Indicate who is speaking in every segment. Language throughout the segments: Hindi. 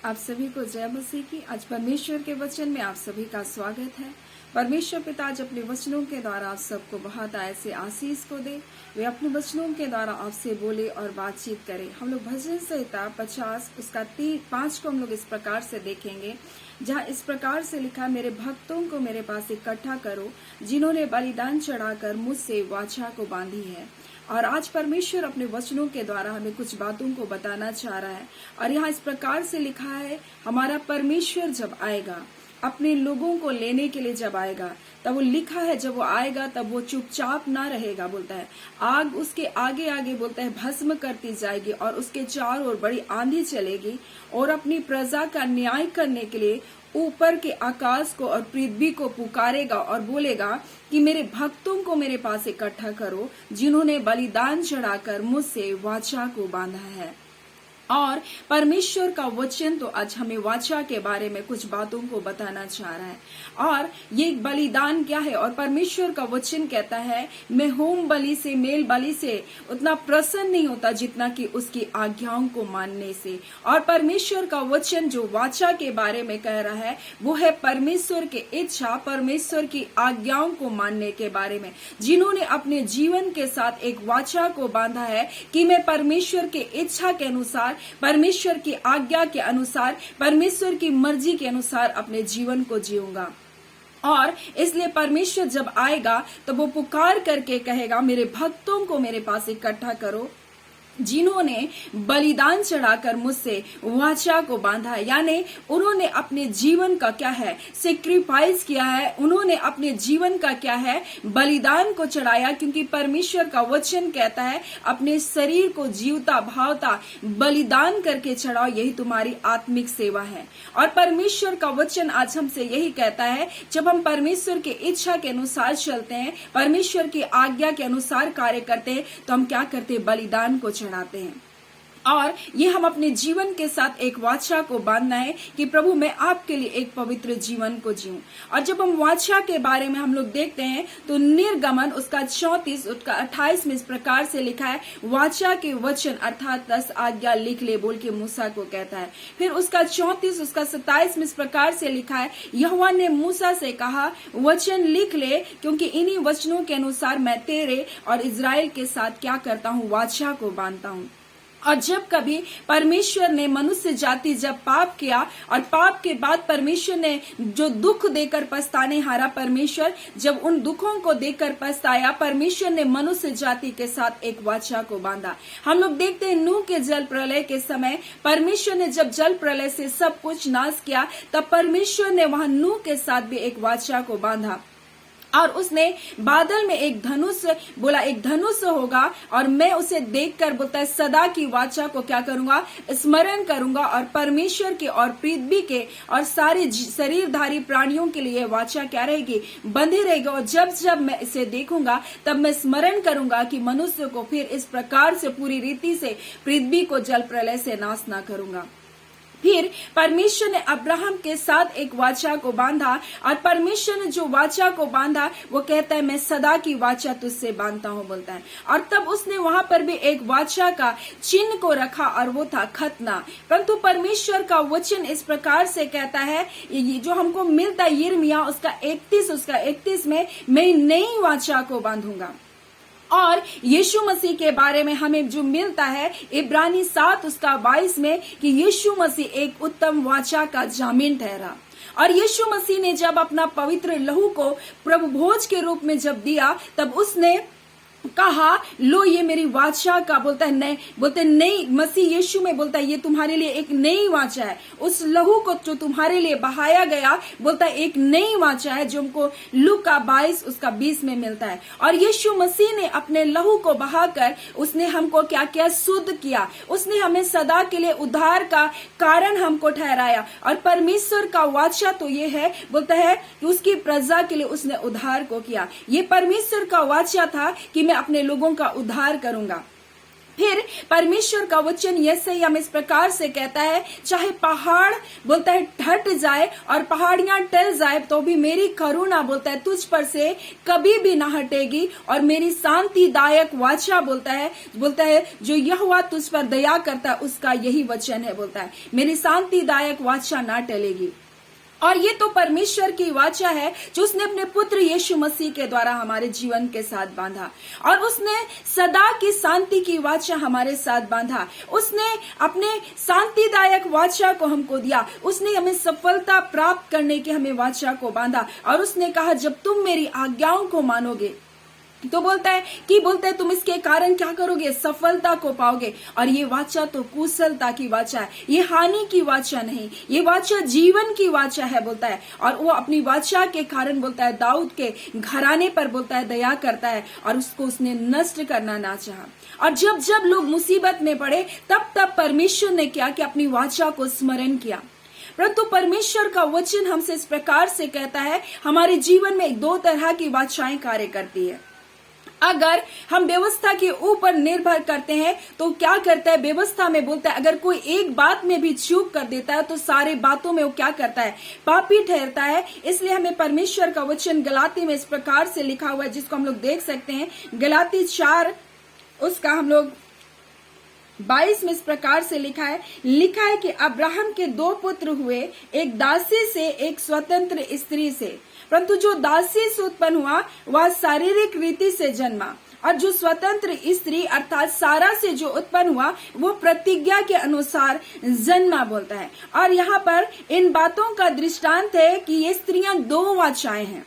Speaker 1: आप सभी को जय मसीह की। आज परमेश्वर के वचन में आप सभी का स्वागत है। परमेश्वर पिता आज अपने वचनों के द्वारा आप सबको बहुत ऐसे आशीष को दे। वे अपने वचनों के द्वारा आपसे बोले और बातचीत करें। हम लोग भजन संहिता 50 उसका 5 को हम लोग इस प्रकार से देखेंगे, जहाँ इस प्रकार से लिखा, मेरे भक्तों को मेरे पास इकट्ठा करो जिन्होंने बलिदान चढ़ाकर मुझसे वाचा को बांधी है। और आज परमेश्वर अपने वचनों के द्वारा हमें कुछ बातों को बताना चाह रहा है। और यहाँ इस प्रकार से लिखा है, हमारा परमेश्वर जब आएगा, अपने लोगों को लेने के लिए जब आएगा, तब वो लिखा है जब वो आएगा तब वो चुपचाप ना रहेगा। बोलता है आग उसके आगे आगे बोलता है भस्म करती जाएगी और उसके चारों ओर बड़ी आंधी चलेगी और अपनी प्रजा का न्याय करने के लिए ऊपर के आकाश को और पृथ्वी को पुकारेगा और बोलेगा कि मेरे भक्तों को मेरे पास इकट्ठा करो जिन्होंने बलिदान चढ़ाकर मुझसे वाचा को बांधा है। और परमेश्वर का वचन तो आज हमें वाचा के बारे में कुछ बातों को बताना चाह रहा है। और ये बलिदान क्या है, और परमेश्वर का वचन कहता है, मैं होम बलि से, मेल बलि से उतना प्रसन्न नहीं होता जितना कि उसकी आज्ञाओं को मानने से। और परमेश्वर का वचन जो वाचा के बारे में कह रहा है वो है परमेश्वर की इच्छा, परमेश्वर की आज्ञाओं को मानने के बारे में। जिन्होंने अपने जीवन के साथ एक वाचा को बांधा है कि मैं परमेश्वर की इच्छा के अनुसार, परमेश्वर की आज्ञा के अनुसार, परमेश्वर की मर्जी के अनुसार अपने जीवन को जीऊंगा। और इसलिए परमेश्वर जब आएगा तो वो पुकार करके कहेगा, मेरे भक्तों को मेरे पास इकट्ठा करो जिन्होंने बलिदान चढ़ाकर मुझसे वाचा को बांधा है। यानी उन्होंने अपने जीवन का क्या है, सेक्रीफाइस किया है, उन्होंने अपने जीवन का क्या है, बलिदान को चढ़ाया। क्योंकि परमेश्वर का वचन कहता है, अपने शरीर को जीवता भावता बलिदान करके चढ़ाओ, यही तुम्हारी आत्मिक सेवा है। और परमेश्वर का वचन आज हमसे यही कहता है, जब हम परमेश्वर की इच्छा के अनुसार चलते हैं, परमेश्वर की आज्ञा के अनुसार कार्य करते हैं, तो हम क्या करते हैं, बलिदान को चढ़ाते हैं। और ये हम अपने जीवन के साथ एक वाचा को बांधना है कि प्रभु मैं आपके लिए एक पवित्र जीवन को जीऊं। और जब हम वाचा के बारे में हम लोग देखते हैं तो निर्गमन उसका 34 उसका 28 में इस प्रकार से लिखा है, वाचा के वचन अर्थात 10 आज्ञा लिख ले बोल के मूसा को कहता है। फिर उसका 34 उसका 27 में इस प्रकार से लिखा है, यहोवा ने मूसा से कहा, वचन लिख ले, क्योंकि इन्हीं वचनों के अनुसार मैं तेरे और इजराइल के साथ क्या करता हूँ, वाचा को बांधता हूँ। और जब कभी परमेश्वर ने मनुष्य जाति जब पाप किया और पाप के बाद परमेश्वर ने जो दुख देकर पछताने हारा, परमेश्वर जब उन दुखों को देकर पछताया, परमेश्वर ने मनुष्य जाति के साथ एक वाचा को बांधा। हम लोग देखते हैं नूह के जल प्रलय के समय परमेश्वर ने जब जल प्रलय से सब कुछ नाश किया, तब परमेश्वर ने वहां नूह के साथ भी एक वाचा को बांधा। और उसने बादल में एक धनुष बोला, एक धनुष होगा और मैं उसे देखकर बोलता है सदा की वाचा को क्या करूंगा, स्मरण करूंगा। और परमेश्वर के और पृथ्वी के और सारे शरीरधारी प्राणियों के लिए वाचा क्या रहेगी, बंधी रहेगी। और जब जब मैं इसे देखूंगा तब मैं स्मरण करूंगा कि मनुष्य को फिर इस प्रकार से पूरी रीति से पृथ्वी को जल प्रलय से नाश ना करूंगा। फिर परमेश्वर ने अब्राहम के साथ एक वाचा को बांधा और परमेश्वर ने जो वाचा को बांधा वो कहता है, मैं सदा की वाचा तुझसे बांधता हूँ बोलता है। और तब उसने वहां पर भी एक वाचा का चिन्ह को रखा और वो था खतना। परंतु परमेश्वर का वचन इस प्रकार से कहता है, ये जो हमको मिलता है यिर्मयाह उसका 31 में, मैं नई वाचा को बांधूंगा। और यीशु मसीह के बारे में हमें जो मिलता है इब्रानी 7 उसका 22 में, कि यीशु मसीह एक उत्तम वाचा का जामीन ठहरा। और यीशु मसीह ने जब अपना पवित्र लहू को प्रभु भोज के रूप में जब दिया, तब उसने कहा, लो ये मेरी वाचा का बोलता है नई मसीह यीशु में बोलता है, ये तुम्हारे लिए एक नई वाचा है। उस लहू को जो तुम्हारे लिए बहाया गया बोलता है एक नई वाचा है, जो हमको लूका 22 उसका 20 में मिलता है। और यीशु मसीह ने अपने लहू को बहाकर उसने हमको क्या किया, शुद्ध किया। उसने हमें सदा के लिए उद्धार का कारण हमको ठहराया। और परमेश्वर का वाचा तो ये है बोलता है कि उसकी प्रजा के लिए उसने उद्धार को किया। ये परमेश्वर का वाचा था कि मैं अपने लोगों का उद्धार करूंगा। फिर परमेश्वर का वचन यैसे ही हम इस प्रकार से कहता है, चाहे पहाड़ बोलता है ढट जाए और पहाड़ियां टल जाए तो भी मेरी करुणा बोलता है तुझ पर से कभी भी ना हटेगी, और मेरी शांतिदायक वाचा बोलता है जो यहोवा तुझ पर दया करता है उसका यही वचन है, बोलता है मेरी शांतिदायक वाचा ना टलेगी। और ये तो परमेश्वर की वाचा है जो उसने अपने पुत्र यीशु मसीह के द्वारा हमारे जीवन के साथ बांधा, और उसने सदा की शांति की वाचा हमारे साथ बांधा। उसने अपने शांतिदायक वाचा को हमको दिया, उसने हमें सफलता प्राप्त करने की हमें वाचा को बांधा, और उसने कहा जब तुम मेरी आज्ञाओं को मानोगे तो बोलता है तुम इसके कारण क्या करोगे, सफलता को पाओगे। और ये वाचा तो कुशलता की वाचा है, ये हानि की वाचा नहीं, ये वाचा जीवन की वाचा है, बोलता है। और वो अपनी वाचा के कारण बोलता है दाऊद के घराने पर बोलता है दया करता है, और उसको उसने नष्ट करना ना चाहा। और जब जब लोग मुसीबत में पड़े तब तब परमेश्वर ने क्या कि अपनी वाचा को स्मरण किया। परंतु परमेश्वर का वचन हमसे इस प्रकार से कहता है, हमारे जीवन में दो तरह की वाचाएं कार्य करती है। अगर हम व्यवस्था के ऊपर निर्भर करते हैं तो क्या करता है, व्यवस्था में बोलता है अगर कोई एक बात में भी चूक कर देता है तो सारे बातों में वो क्या करता है, पापी ठहरता है। इसलिए हमें परमेश्वर का वचन गलाती में इस प्रकार से लिखा हुआ है, जिसको हम लोग देख सकते हैं, गलाती 4 उसका हम लोग 22 में इस प्रकार से लिखा है कि अब्राहम के 2 पुत्र हुए, एक दासी से एक स्वतंत्र स्त्री से, परंतु जो दासी से उत्पन्न हुआ वह शारीरिक रीति से जन्मा, और जो स्वतंत्र स्त्री अर्थात सारा से जो उत्पन्न हुआ वो प्रतिज्ञा के अनुसार जन्मा, बोलता है। और यहाँ पर इन बातों का दृष्टांत है कि ये स्त्रियां 2 वाचाएं हैं,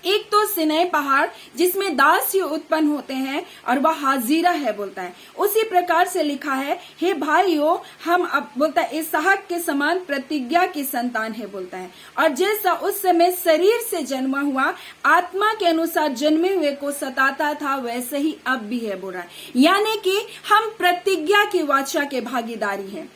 Speaker 1: एक तो सिनै पहाड़ जिसमें दासी उत्पन्न होते हैं और वह हाजिरा है, बोलता है। उसी प्रकार से लिखा है, हे भाइयों हम अब बोलता है इसहाक के समान प्रतिज्ञा की संतान है, बोलता है। और जैसा उस समय शरीर से जन्मा हुआ आत्मा के अनुसार जन्मे हुए को सताता था वैसे ही अब भी है, बोल रहा है। यानी कि हम प्रतिज्ञा की वाचा के भागीदारी हैं,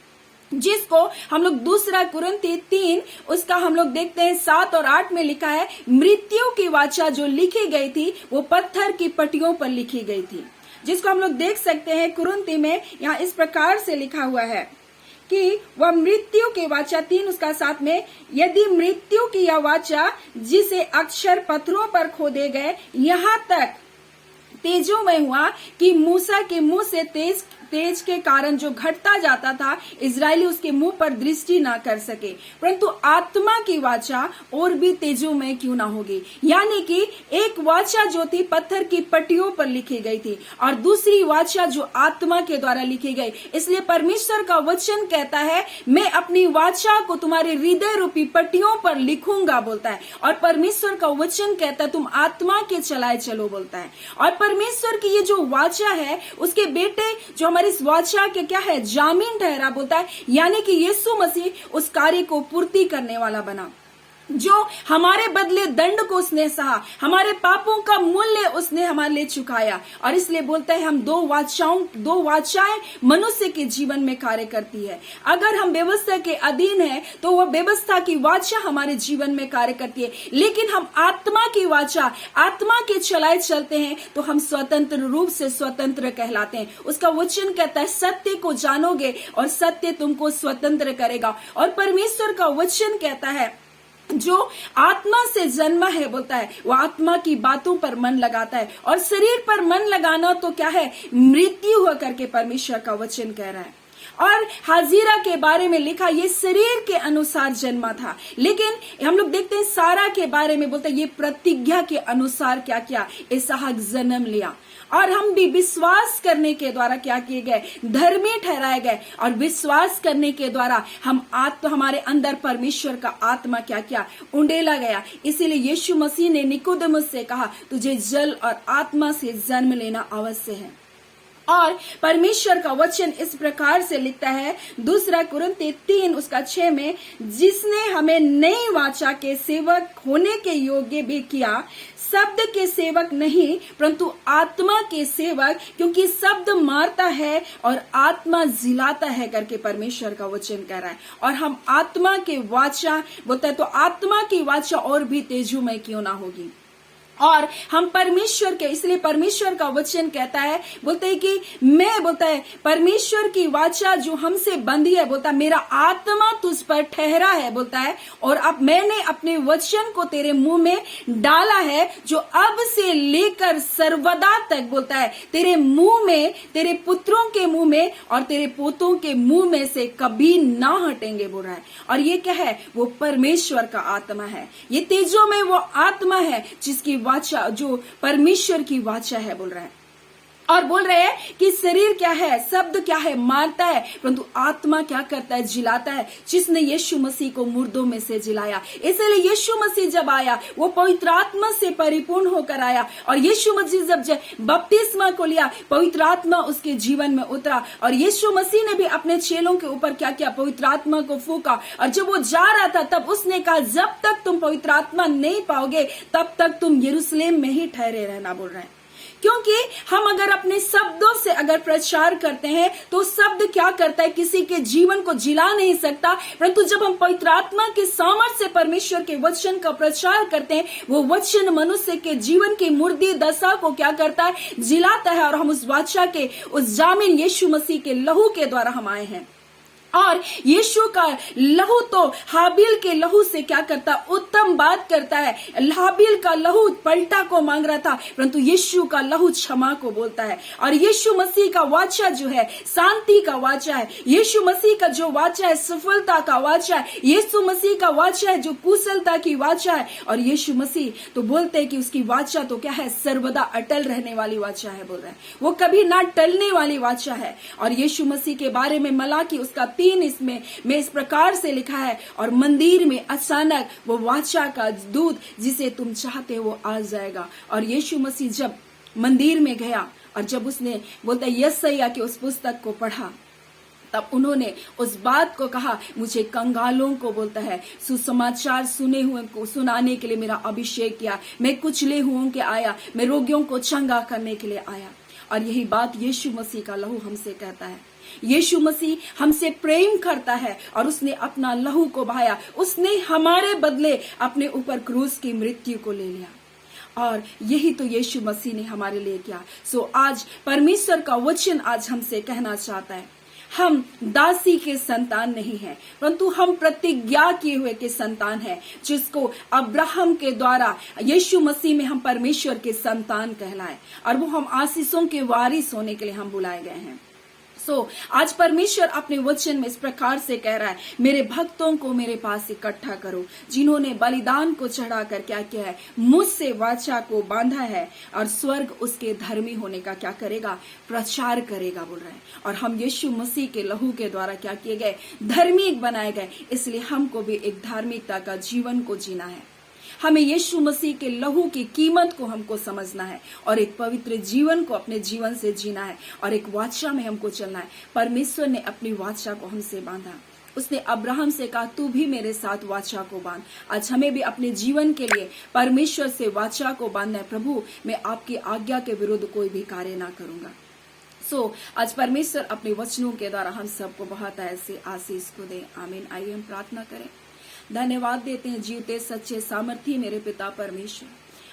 Speaker 1: जिसको हम लोग 2 कुरिन्थी 3 उसका हम लोग देखते हैं 7 और 8 में लिखा है, मृत्यु की वाचा जो लिखी गई थी वो पत्थर की पट्टियों पर लिखी गई थी, जिसको हम लोग देख सकते हैं कुरिन्थी में यहाँ इस प्रकार से लिखा हुआ है कि वह मृत्यु की वाचा 3 उसका 7 में, यदि मृत्यु की यह वाचा जिसे अक्षर पत्थरों पर खोदे गए यहाँ तक तेजोमय हुआ कि मूसा के मुंह से तेज के कारण जो घटता जाता था इजरायली उसके मुंह पर दृष्टि ना कर सके, परंतु आत्मा की वाचा और भी तेजोमय क्यों ना होगी। यानी कि एक वाचा जो थी पत्थर की पट्टियों पर लिखी गई थी और दूसरी वाचा जो आत्मा के द्वारा लिखी गई। इसलिए परमेश्वर का वचन कहता है मैं अपनी वाचा को तुम्हारे हृदय रूपी पट्टियों पर लिखूंगा, बोलता है। और परमेश्वर का वचन कहता है तुम आत्मा के चलाए चलो, बोलता है। और परमेश्वर की ये जो वाचा है उसके बेटे जो हमारे इस वाचा के क्या है, जामीन ठहरा, बोलता है। यानी कि यीशु मसीह उस कार्य को पूर्ति करने वाला बना, जो हमारे बदले दंड को उसने सहा, हमारे पापों का मूल्य उसने हमारे लिए चुकाया। और इसलिए बोलता है हम दो वाचाएं मनुष्य के जीवन में कार्य करती है। अगर हम व्यवस्था के अधीन है तो वह व्यवस्था की वाचा हमारे जीवन में कार्य करती है, लेकिन हम आत्मा की वाचा आत्मा के चलाए चलते हैं तो हम स्वतंत्र रूप से स्वतंत्र कहलाते हैं। उसका वचन कहता है सत्य को जानोगे और सत्य तुमको स्वतंत्र करेगा। और परमेश्वर का वचन कहता है जो आत्मा से जन्मा है, बोलता है वो आत्मा की बातों पर मन लगाता है। और शरीर पर मन लगाना तो क्या है, मृत्यु हो करके परमेश्वर का वचन कह रहा है। और हाजिरा के बारे में लिखा ये शरीर के अनुसार जन्मा था, लेकिन हम लोग देखते हैं सारा के बारे में बोलता है ये प्रतिज्ञा के अनुसार क्या किया, इसहाक जन्म लिया। और हम भी विश्वास करने के द्वारा क्या किए गए, धर्मी ठहराए गए। और विश्वास करने के द्वारा हमारे अंदर परमेश्वर का आत्मा क्या किया, उंडेला गया। इसीलिए यीशु मसीह ने निकोदेमुस से कहा तुझे जल और आत्मा से जन्म लेना अवश्य है। और परमेश्वर का वचन इस प्रकार से लिखता है 2 कुरिन्थी 3 उसका 6 में, जिसने हमें नई वाचा के सेवक होने के योग्य भी किया, शब्द के सेवक नहीं परंतु आत्मा के सेवक, क्योंकि शब्द मारता है और आत्मा जिलाता है करके परमेश्वर का वचन कह रहा है। और हम आत्मा के वाचा बोलता है तो आत्मा की वाचा और भी तेजोमय क्यों ना होगी। और हम परमेश्वर के, इसलिए परमेश्वर का वचन कहता है, बोलते है कि मैं, बोलता है परमेश्वर की वाचा जो हमसे बंधी है, बोलता है मेरा आत्मा तुझ पर ठहरा है, बोलता है, और अब मैंने अपने वचन को तेरे मुंह में डाला है, जो अब से लेकर सर्वदा तक, बोलता है तेरे मुंह में, तेरे पुत्रों के मुंह में और तेरे पोतों के मुंह में से कभी ना हटेंगे, बोल रहा है। और ये क्या है? वो परमेश्वर का आत्मा है, ये तेजों में वो आत्मा है जिसकी वाचा, जो परमेश्वर की वाचा है, बोल रहा है। और बोल रहे हैं कि शरीर क्या है, शब्द क्या है, मारता है, परंतु आत्मा क्या करता है? जिलाता है, जिसने यीशु मसीह को मुर्दों में से जिलाया। इसलिए यीशु मसीह जब आया, वो पवित्र आत्मा से परिपूर्ण होकर आया, और यीशु मसीह जब बपतिस्मा को लिया, पवित्र आत्मा उसके जीवन में उतरा, और यीशु मसीह ने भी अपने चेलों के ऊपर क्या किया? पवित्र आत्मा को फूका। और जब वो जा रहा था, तब उसने कहा जब तक तुम पवित्र आत्मा नहीं पाओगे, तब तक तुम यरूशलेम में ही ठहरे रहना, बोल रहे हैं। क्योंकि हम अगर अपने शब्दों से अगर प्रचार करते हैं, तो शब्द क्या करता है? किसी के जीवन को जिला नहीं सकता, परंतु जब हम पवित्र आत्मा के सामर्थ्य से परमेश्वर के वचन का प्रचार करते हैं, वो वचन मनुष्य के जीवन की मुर्दी दशा को क्या करता है? जिलाता है। और हम उस वाचा के, उस जामिन यीशु मसीह के लहू के द्वारा हम आए हैं। और यीशु का लहू तो हाबिल के लहू से क्या करता? उत्तम बात करता है। हाबिल का लहू पलटा को मांग रहा था, परंतु यीशु का लहू क्षमा को बोलता है। और यीशु मसीह का वाचा जो है शांति का वाचा है, यीशु मसीह का जो वाचा है सफलता का वाचा है, यीशु मसीह का वाचा है जो कुशलता की वाचा है। और यीशु मसीह तो बोलते हैं कि उसकी वाचा तो क्या है? सर्वदा अटल रहने वाली वाचा है, बोल रहे हैं, वो कभी ना टलने वाली वाचा है। और यीशु मसीह के बारे में मलाकी उसका 3 इसमें इस प्रकार से लिखा है, और मंदिर में अचानक वो वाचा का दूत जिसे तुम चाहते हो वो आ जाएगा। और यीशु मसीह जब मंदिर में गया, और जब उसने, बोलता है यशायाह की उस पुस्तक को पढ़ा, तब उन्होंने उस बात को कहा, मुझे कंगालों को, बोलता है, सुसमाचार सुने हुए को सुनाने के लिए मेरा अभिषेक किया, मैं कुचले हुओं के आया, मैं रोगियों को चंगा करने के लिए आया। और यही बात यीशु मसीह का लहू हमसे कहता है। यीशु मसीह हमसे प्रेम करता है, और उसने अपना लहू को बहाया, उसने हमारे बदले अपने ऊपर क्रूस की मृत्यु को ले लिया। और यही तो यीशु मसीह ने हमारे लिए किया। सो आज परमेश्वर का वचन आज हमसे कहना चाहता है, हम दासी के संतान नहीं हैं, परंतु हम प्रतिज्ञा किए हुए के संतान हैं, जिसको अब्राहम के द्वारा यीशु मसीह में हम परमेश्वर के संतान कहलाए, और वो हम आशीषों के वारिस होने के लिए हम बुलाए गए हैं। आज परमेश्वर अपने वचन में इस प्रकार से कह रहा है, मेरे भक्तों को मेरे पास इकट्ठा करो, जिन्होंने बलिदान को चढ़ाकर क्या किया है? मुझसे वाचा को बांधा है, और स्वर्ग उसके धर्मी होने का क्या करेगा? प्रचार करेगा, बोल रहे हैं। और हम यीशु मसीह के लहू के द्वारा क्या किए गए? धार्मिक बनाए गए। इसलिए हमको भी एक धार्मिकता का जीवन को जीना है। हमें यीशु मसीह के लहू की कीमत को हमको समझना है, और एक पवित्र जीवन को अपने जीवन से जीना है, और एक वाचा में हमको चलना है। परमेश्वर ने अपनी वाचा को हमसे बांधा। उसने अब्राहम से कहा, तू भी मेरे साथ वाचा को बांध। आज हमें भी अपने जीवन के लिए परमेश्वर से वाचा को बांधना है। प्रभु, मैं आपकी आज्ञा के विरुद्ध कोई भी कार्य ना करूंगा। आज परमेश्वर अपने वचनों के द्वारा हम सबको बहुत ऐसे आशीष को दे। आमीन। आइए हम प्रार्थना करें। धन्यवाद देते हैं जीवते सच्चे सामर्थी मेरे पिता परमेश्वर,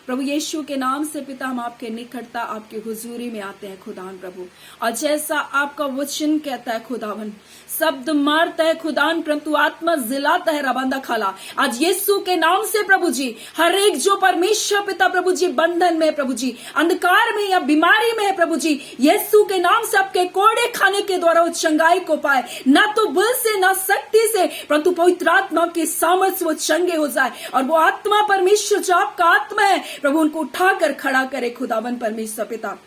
Speaker 1: प्रभु यीशु के नाम से पिता हम आपके निकटता, आपके हुजूरी में आते हैं खुदावन प्रभु। और जैसा आपका वचन कहता है खुदावन, शब्द मारता है खुदावन, परंतु आत्मा जिलाता है रबांदा खाला। आज यीशु के नाम से प्रभु जी, हर एक जो परमेश्वर पिता प्रभु जी बंधन में प्रभु जी, अंधकार में या बीमारी में है प्रभु जी, यीशु के नाम से आपके कोड़े खाने के द्वारा वो चंगाई को पाए, ना तो बल से ना शक्ति से, परंतु पवित्र आत्मा के सामर्थ्य वो चंगे हो जाए। और वो आत्मा परमेश्वर जो आपका आत्मा है प्रभु, उनको उठाकर खड़ा करे खुदावन परमेश्वर पिता।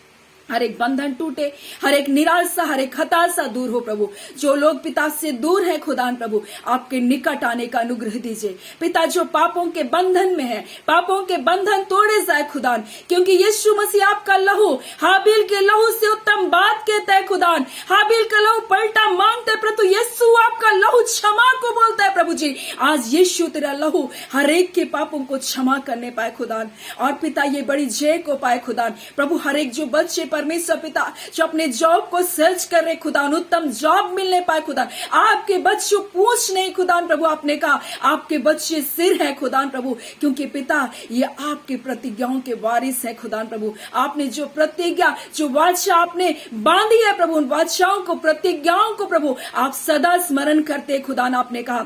Speaker 1: हर एक बंधन टूटे, हर एक निराशा, हर एक हताशा दूर हो प्रभु। जो लोग पिता से दूर है खुदान प्रभु, आपके निकट आने का अनुग्रह दीजिए पिता। जो पापों के बंधन में है, पापों के बंधन तोड़े जाए खुदान, क्योंकि यीशु मसीह आपका लहू हाबिल के लहू से उत्तम बात कहता है खुदान। हाबिल का लहू पलटा मांगता है, परंतु यीशु आपका लहू क्षमा को बोलता है प्रभु जी आज यीशु तेरा लहू हर एक के पापों को क्षमा करने पाए खुदा। और पिता ये बड़ी जय को पाए खुदा प्रभु। हर एक जो बच्चे परमेश्वर पिता जो अपने जॉब को सर्च कर रहे खुदा, उत्तम जॉब मिलने पाए खुदा। आपके बच्चों पूछ नहीं खुदा प्रभु, आपने कहा आपके बच्चे सिर है खुदा प्रभु, क्योंकि पिता ये आपके प्रतिज्ञाओं के वारिस है खुदा प्रभु। आपने जो प्रतिज्ञा जो वाचा आपने बांधी है प्रभु, उन वाचाओं को प्रतिज्ञाओं को प्रभु आप सदा स्मरण करते खुदा। आपने कहा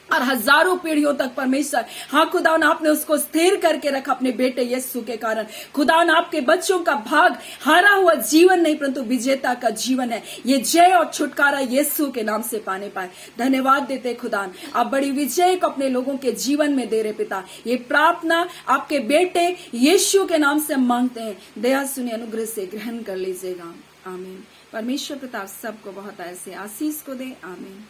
Speaker 1: और हजारों पीढ़ियों तक परमेश्वर हाँ खुदा आपने उसको स्थिर करके रखा अपने बेटे यीशु के कारण। खुदा आपके बच्चों का भाग हारा हुआ जीवन नहीं परंतु विजेता का जीवन है। ये जय और छुटकारा यीशु के नाम से पाने पाए। धन्यवाद देते खुदा, आप बड़ी विजय को अपने लोगों के जीवन में दे रहे पिता। ये प्रार्थना आपके बेटे यीशु के नाम से मांगते हैं, दया सुने अनुग्रह से ग्रहण कर लीजिएगा। आमीन। परमेश्वर पिता सबको बहुत ऐसे आशीष को दे। आमीन।